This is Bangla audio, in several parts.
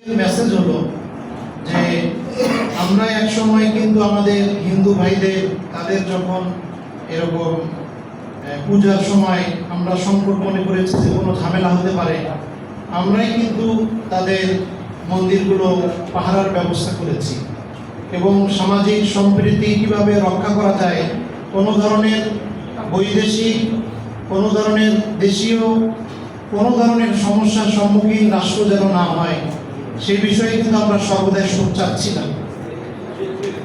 মেসেজ হলো যে আমরা এক সময় কিন্তু আমাদের হিন্দু ভাইদের তাদের যখন এরকম পূজার সময় আমরা সংকট মনে করেছি যে কোনো ঝামেলা হতে পারে, আমরাই কিন্তু তাদের মন্দিরগুলো পাহারার ব্যবস্থা করেছি এবং সামাজিক সম্প্রীতি কীভাবে রক্ষা করা যায়, কোনো ধরনের বৈদেশিক, কোনো ধরনের দেশীয়, কোনো ধরনের সমস্যার সম্মুখীন রাষ্ট্র যেন না হয়, সেই বিষয়ে কিন্তু আমরা সর্বদাই সোচ্চার ছিলাম।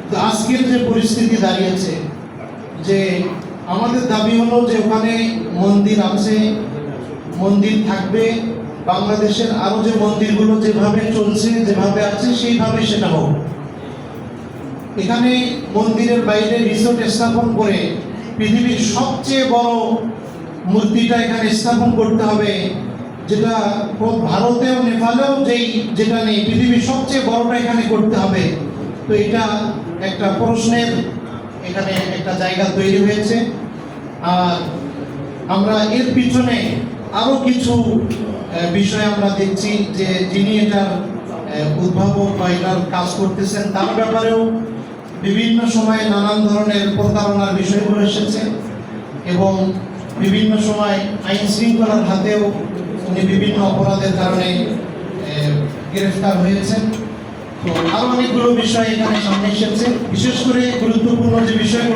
তো আজকের যে পরিস্থিতি দাঁড়িয়েছে, যে আমাদের দাবি হলো যে ওখানে মন্দির আছে, মন্দির থাকবে, বাংলাদেশের আরো যে মন্দিরগুলো যেভাবে চলছে, যেভাবে আছে সেইভাবে সেটা হোক। এখানে মন্দিরের বাইরে রিসোর্ট স্থাপন করে পৃথিবীর সবচেয়ে বড় মূর্তিটা এখানে স্থাপন করতে হবে, যেটা ভারতেও নেপালেও যেটা নেই, পৃথিবীর সবচেয়ে বড়টা এখানে করতে হবে। তো এটা একটা প্রশ্নের এখানে একটা জায়গা তৈরি হয়েছে। আর আমরা এর পিছনে আরো কিছু বিষয় আমরা দেখছি যে যিনি এটার উদ্ভাবক বা এটার কাজ করতেছেন তার ব্যাপারেও বিভিন্ন সময়ে নানান ধরনের প্রতারণার বিষয়গুলো এসেছে এবং বিভিন্ন সময় আইন শৃঙ্খলার হাতেও উনি বিভিন্ন অপরাধের কারণে গ্রেফতার হয়েছেন। তো আরো অনেকগুলো বিষয় এখানে সামনে এসেছে। বিশেষ করে গুরুত্বপূর্ণ যে বিষয়গুলো